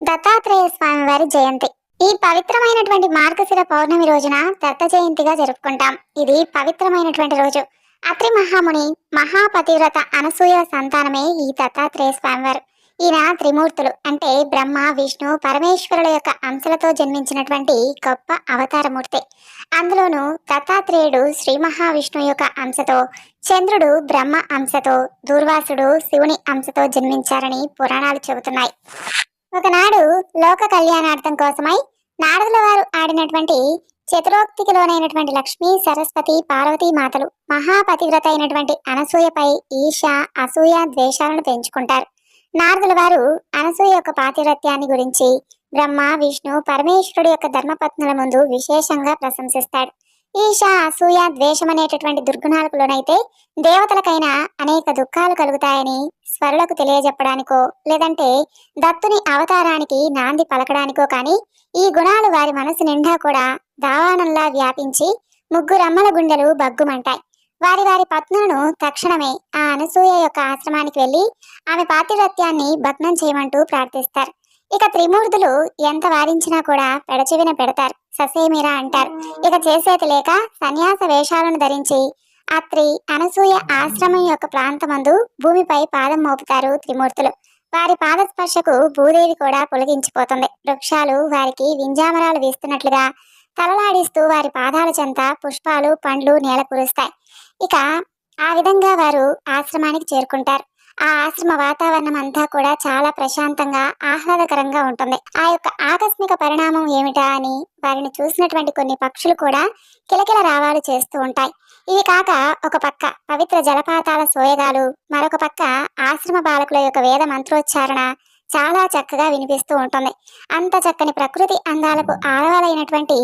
దత్తాత్రేయ స్వామి వారి జయంతి. ఈ పవిత్రమైనటువంటి మార్గశిర పౌర్ణమి రోజున దత్త జయంతిగా జరుపుకుంటాం. ఇది పవిత్రమైనటువంటి రోజు. అత్రి మహాముని మహాపతివ్రత అనసూయ సంతానమే ఈ దత్తాత్రేయ స్వామివారు. ఈయన త్రిమూర్తులు అంటే బ్రహ్మ, విష్ణు, పరమేశ్వరుల యొక్క అంశలతో జన్మించినటువంటి గొప్ప అవతారమూర్తి. అందులోనూ దత్తాత్రేయుడు శ్రీ మహావిష్ణువు యొక్క అంశతో, చంద్రుడు బ్రహ్మ అంశతో, దూర్వాసుడు శివుని అంశతో జన్మించారని పురాణాలు చెబుతున్నాయి. ఒకనాడు లోక కళ్యాణార్థం కోసమై నారదుల వారు ఆడినటువంటి చతురోక్తికి లోనైనటువంటి లక్ష్మీ, సరస్వతి, పార్వతీ మాతలు మహాపతివ్రత అయినటువంటి అనసూయపై ఈర్ష, అసూయ, ద్వేషాలను పెంచుకుంటారు. నారదుల వారు అనసూయ యొక్క పాతివ్రత్యాన్ని గురించి బ్రహ్మ, విష్ణు, పరమేశ్వరుడు యొక్క ధర్మపత్నుల ముందు విశేషంగా ప్రశంసిస్తాడు. ఈర్ష, అసూయ, ద్వేషం అనేటటువంటి దుర్గుణాలకు లోనైతే దేవతలకైనా అనేక దుఃఖాలు కలుగుతాయని స్వరులకు తెలియజెప్పడానికో, లేదంటే దత్తుని అవతారానికి నాంది పలకడానికో కాని ఈ గుణాలు వారి మనసు నిండా కూడా దావానంలా వ్యాపించి ముగ్గురమ్మల గుండెలు బగ్గుమంటాయి. వారి వారి పత్నులను తక్షణమే ఆ అనసూయ యొక్క ఆశ్రమానికి వెళ్లి ఆమె పాతివ్రత్యాన్ని భగ్నం చేయమంటూ ప్రార్థిస్తారు. ఇక త్రిమూర్తులు ఎంత వారించినా కూడా పెడచెవిన పెడతారు, ససేమిరా అంటారు. ఇక చేసేది లేక సన్యాస వేషాలను ధరించి అత్రి అనసూయ ఆశ్రమం యొక్క ప్రాంతమందు భూమిపై పాదం మోపుతారు త్రిమూర్తులు. వారి పాదస్పర్శకు భూదేవి కూడా పులగించిపోతుంది. వృక్షాలు వారికి వింజామరాలు వీస్తున్నట్లుగా తలలాడిస్తూ వారి పాదాల చెంత పుష్పాలు, పండ్లు నేల కురుస్తాయి. ఇక ఆ విధంగా వారు ఆశ్రమానికి చేరుకుంటారు. ఆ ఆశ్రమ వాతావరణం అంతా కూడా చాలా ప్రశాంతంగా, ఆహ్లాదకరంగా ఉంటుంది. ఆ యొక్క ఆకస్మిక పరిణామం ఏమిటా అని వారిని చూసినటువంటి కొన్ని పక్షులు కూడా కిలకిల రావాలు చేస్తూ ఉంటాయి. ఇవి కాక ఒక పక్క పవిత్ర జలపాతాల సోయగాలు, మరొక పక్క ఆశ్రమ బాలకుల యొక్క వేద మంత్రోచ్చారణ చాలా చక్కగా వినిపిస్తూ ఉంటుంది. అంత చక్కని ప్రకృతి అందాలకు ఆడవాలైనటువంటి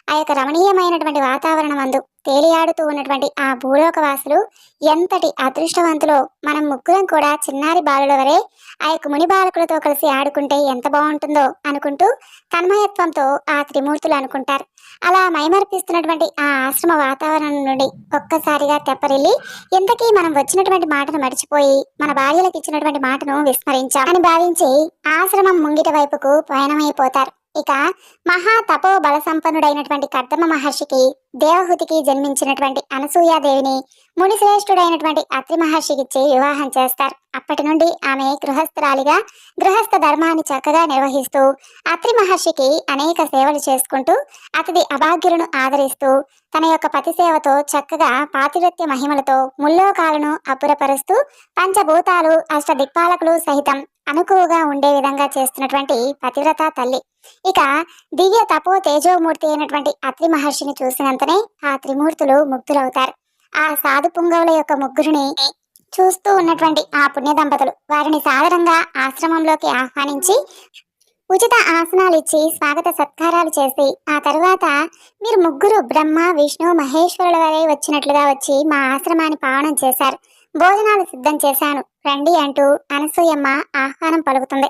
ఆ యొక్క రమణీయమైనటువంటి వాతావరణం అందు తేలియాడుతూ ఉన్నటువంటి ఆ భూలోకవాసులు ఎంతటి అదృష్టవంతులో. మనం ముగ్గురం కూడా చిన్నారి బాలుల వరే ఆ యొక్క ముని బాలకులతో కలిసి ఆడుకుంటే ఎంత బాగుంటుందో అనుకుంటూ తన్మయత్వంతో ఆ త్రిమూర్తులు అనుకుంటారు. అలా మైమర్పిస్తున్నటువంటి ఆ ఆశ్రమ వాతావరణం నుండి ఒక్కసారిగా తెప్పరిల్లి ఇంతకీ మనం వచ్చినటువంటి మాటను మర్చిపోయి మన భార్యలకు ఇచ్చినటువంటి మాటను విస్మరించాం అని భావించి ఆశ్రమం ముంగిట వైపుకు పయనమైపోతారు. ఇక మహా తపో బల సంపన్నుడైనటువంటి కర్దమ మహర్షికి దేవహుతికి జన్మించినటువంటి అనసూయాదేవిని మునిశ్రేష్ఠుడైనటువంటి అత్రి మహర్షికిచ్చి వివాహం చేస్తారు. అప్పటి నుండి ఆమె గృహస్థురాలిగా గృహస్థ ధర్మాన్ని చక్కగా నిర్వహిస్తూ అత్రి మహర్షికి అనేక సేవలు చేసుకుంటూ అతిథి అభాగ్యులను ఆదరిస్తూ తన యొక్క పతి సేవతో చక్కగా పాతివ్రత్య మహిమలతో ముల్లోకాలను అబ్బురపరుస్తూ పంచభూతాలు, అష్టదిక్పాలకులు సహితం అనుకువగా ఉండే విధంగా చేస్తున్నటువంటి పతివ్రత తల్లి. ఇక దివ్య తపో తేజోమూర్తి అయినటువంటి అత్రి మహర్షిని చూసినంతనే ఆ త్రిమూర్తులు ముగ్ధులవుతారు. ఆ సాధు పుంగవుల యొక్క ముగ్గురిని చూస్తూ ఉన్నటువంటి ఆ పుణ్య దంపతులు వారిని సాదరంగా ఆశ్రమంలోకి ఆహ్వానించి ఉచిత ఆసనాలు ఇచ్చి స్వాగత సత్కారాలు చేసి ఆ తరువాత మీరు ముగ్గురు బ్రహ్మ, విష్ణు, మహేశ్వరుల వరే వచ్చినట్లుగా వచ్చి మా ఆశ్రమాన్ని పావనం చేశారు. భోజనాలు సిద్ధం చేశాను రండి అంటూ అనసూయమ్మ ఆహ్వానం పలుకుతుంది.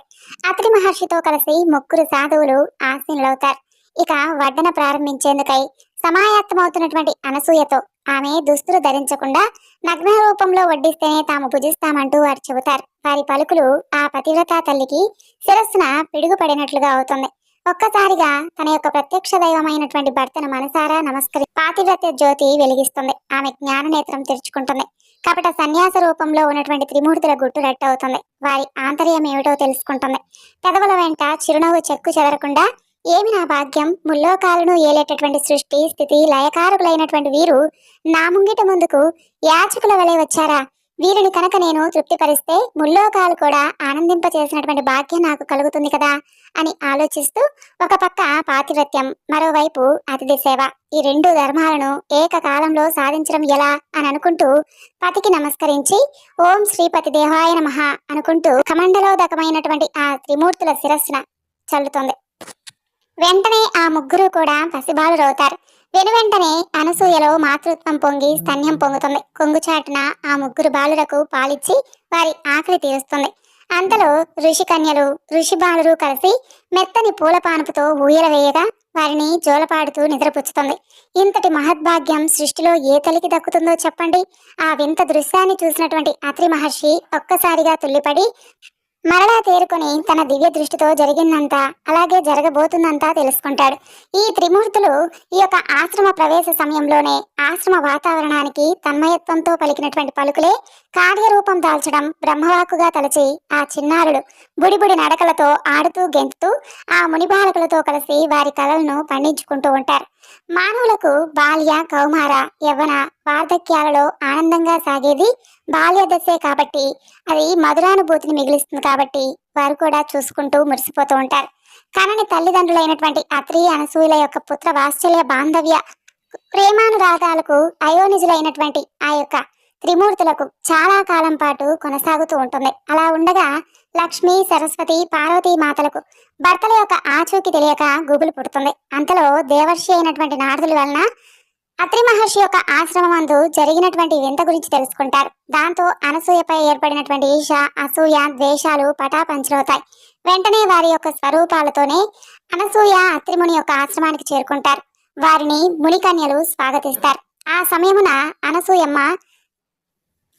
అత్రి మహర్షితో కలిసి ముగ్గురు సాధువులు ఆసీనులవుతారు. ఇక వడ్డన ప్రారంభించేందుకై సమాయత్తమవుతున్నటువంటి అనసూయతో ఆమె దుస్తులు ధరించకుండా నగ్న రూపంలో వడ్డిస్తేనే తాము భుజిస్తామంటూ వారు చెబుతారు. వారి పలుకులు ఆ పతివ్రతా తల్లికి శిరస్సున పిడుగుపడినట్లుగా అవుతుంది. ఒక్కసారిగా తన యొక్క ప్రత్యక్ష దైవమైనటువంటి భర్తను మనసారా నమస్కరి పాతివ్రత్య జ్యోతి వెలిగిస్తుంది. ఆమె జ్ఞాన నేత్రం తెరుచుకుంటుంది. కపట సన్యాస రూపంలో ఉన్నటువంటి త్రిమూర్తుల గుట్టు రట్టవుతుంది. వారి ఆంతర్యం ఏమిటో తెలుసుకుంటుంది. పెదవుల వెంట చిరునవ్వు చెక్కు చెదరకుండా ఏమి నా భాగ్యం, ముల్లోకాలను ఏలేటటువంటి సృష్టి స్థితి లయకారకులైనటువంటి వీరు నా ముంగిట ముందుకు యాచకుల వలె వచ్చారా? వీరిని కనుక నేను తృప్తిపరిస్తే ముల్లోకాలు కూడా ఆనందింపచేసినటువంటి భాగ్యం నాకు కలుగుతుంది కదా అని ఆలోచిస్తూ ఒక పక్క పాతివ్రత్యం, మరోవైపు అతిథి సేవ, ఈ రెండు ధర్మాలను ఏకకాలంలో సాధించడం ఎలా అని అనుకుంటూ పతికి నమస్కరించి ఓం శ్రీపతి దేవాయ నమః అనుకుంటూ కమండలోదకమైనటువంటి ఆ త్రిమూర్తుల శిరస్సున చల్లుతుంది. వెంటనే ఆ ముగ్గురు కూడా పసిబాలురవుతారు. వెనువెంటనే అనసూయలో మాతృత్వం పొంగి స్తన్యం పొంగుతుంది. కొంగుచాటున ఆ ముగ్గురు బాలురకు పాలిచ్చి వారి ఆకలి తీరుస్తుంది. అంతలో ఋషి కన్యలు, ఋషి బాలురు కలిసి మెత్తని పూల పానుపుతో ఊయల వేయగా వారిని జోలపాడుతూ నిద్రపుచ్చుతుంది. ఇంతటి మహద్భాగ్యం సృష్టిలో ఏ తల్లికి దక్కుతుందో చెప్పండి. ఆ వింత దృశ్యాన్ని చూసినటువంటి అత్రి మహర్షి ఒక్కసారిగా తుల్లిపడి మరలా తేరుకొని తన దివ్య దృష్టితో జరిగిందంతా అలాగే జరగబోతుందంతా తెలుసుకుంటాడు. ఈ త్రిమూర్తులు ఈ యొక్క ఆశ్రమ ప్రవేశ సమయంలోనే ఆశ్రమ వాతావరణానికి తన్మయత్వంతో పలికినటువంటి పలుకులే కార్యరూపం దాల్చడం బ్రహ్మవాక్కుగా తలచి ఆ చిన్నారులు బుడిబుడి నడకలతో ఆడుతూ గెంతుతూ ఆ మునిబాలకులతో కలిసి వారి కలలను పండించుకుంటూ ఉంటారు. మానవులకు బాల్య కౌమార యవ్వన వార్ధక్యాలలో ఆనందంగా సాగేది బాల్య దశే కాబట్టి అది మధురానుభూతిని మిగిలిస్తుంది కాబట్టి వారు కూడా చూసుకుంటూ మురిసిపోతూ ఉంటారు. కనని తల్లిదండ్రులైనటువంటి అత్రి అనసూయల యొక్క పుత్ర వాత్సల్య బాంధవ్య ప్రేమానురాగాలకు అయోనిజులైనటువంటి ఆ యొక్క త్రిమూర్తులకు చాలా కాలం పాటు కొనసాగుతూ ఉంటుంది. అలా ఉండగా లక్ష్మి సరస్వతి పార్వతీ మాతలకు భర్తల యొక్క ఆచూకీ తెలియక గుబులు పుడుతుంది. అంతలో దేవర్షి అయినటువంటి నారదుల వలన అత్రి మహర్షి యొక్క ఆశ్రమం అందు జరిగినటువంటి వింత గురించి తెలుసుకుంటారు. దాంతో అనసూయపై ఏర్పడినటువంటి ఈశ అసూయ ద్వేషాలు పటాపంచలవుతాయి. వెంటనే వారి యొక్క స్వరూపాలతోనే అనసూయ అత్రిముని యొక్క ఆశ్రమానికి చేరుకుంటారు. వారిని మునికన్యలు స్వాగతిస్తారు. ఆ సమయమున అనసూయమ్మ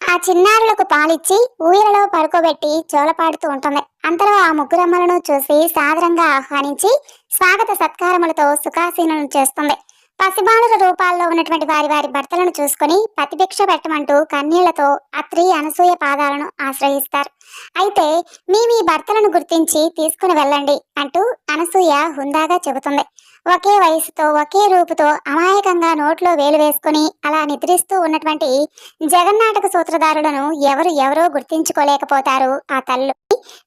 ఆ చిన్నారులకు పాలిచ్చి ఊయలలో పడుకోబెట్టి జోలపాడుతూ ఉంటుంది. అంతలో ఆ ముగ్గురమ్మలను చూసి సాదరంగా ఆహ్వానించి స్వాగత సత్కారములతో సుఖాసీనులను చేస్తుంది. పసిబాలుల రూపాల్లో ఉన్నటువంటి వారి వారి భర్తలను చూసుకుని ప్రతిభిక్ష పెట్టమంటూ కన్నీళ్లతో అత్రి అనసూయ పాదాలను ఆశ్రయిస్తారు. అయితే మీ భర్తలను గుర్తించి తీసుకుని వెళ్ళండి అంటూ అనసూయ హుందాగా చెబుతుంది. ఒకే వయసుతో ఒకే రూపుతో అమాయకంగా నోట్లో వేలు వేసుకుని అలా నిద్రిస్తూ ఉన్నటువంటి జగన్నాటక సూత్రధారులను ఎవరో గుర్తించుకోలేకపోతారు ఆ తల్లు.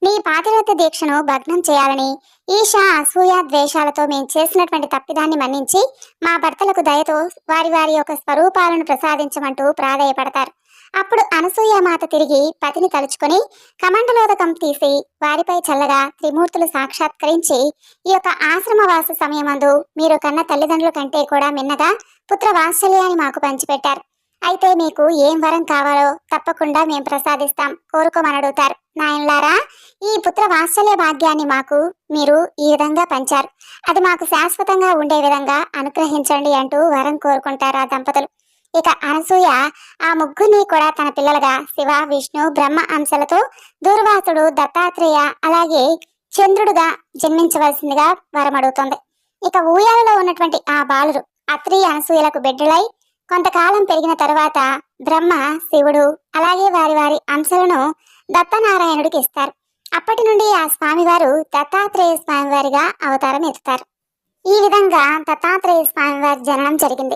నీ పాతివ్రత్య దీక్షను భగ్నం చేయాలని ఈశ అసూయ ద్వేషాలతో మేము చేసినటువంటి తప్పిదాన్ని మన్నించి మా భర్తలకు దయతో వారి వారి యొక్క స్వరూపాలను ప్రసాదించమంటూ ప్రాధేయపడతారు. అప్పుడు అనసూయ మాత తిరిగి పతిని తలుచుకొని కమండలోదకం తీసి వారిపై చల్లగా త్రిమూర్తులు సాక్షాత్కరించి ఈ యొక్క ఆశ్రమవాస సమయమందు మీరు కన్న తల్లిదండ్రుల కంటే కూడా మిన్నగా పుత్ర వాత్సల్యాన్ని మాకు పంచిపెట్టారు. అయితే మీకు ఏం వరం కావాలో తప్పకుండా మేము ప్రసాదిస్తాం, కోరుకోమని అడుగుతారు. నాయనలారా, ఈ పుత్ర వాత్సల్య భాగ్యాన్ని మాకు మీరు ఈ విధంగా పంచారు, అది మాకు శాశ్వతంగా ఉండే విధంగా అనుగ్రహించండి అంటూ వరం కోరుకుంటారు ఆ దంపతులు. ఇక అనసూయ ఆ ముగ్గురిని కూడా తన పిల్లలుగా శివ విష్ణు బ్రహ్మ అంశలతో దూర్వాసుడు దత్తాత్రేయ అలాగే చంద్రుడుగా జన్మించవలసిందిగా వరం అడుగుతుంది. ఇక ఊయాలలో ఉన్నటువంటి ఆ బాలురు అత్రి అనసూయలకు బిడ్డలై కొంతకాలం పెరిగిన తరువాత బ్రహ్మ శివుడు అలాగే వారి వారి అంశలను దత్తనారాయణుడికి ఇస్తారు. అప్పటి నుండి ఆ స్వామివారు దత్తాత్రేయ స్వామివారిగా అవతారం ఎత్తుతారు. ఈ విధంగా దత్తాత్రేయ స్వామివారి జననం జరిగింది.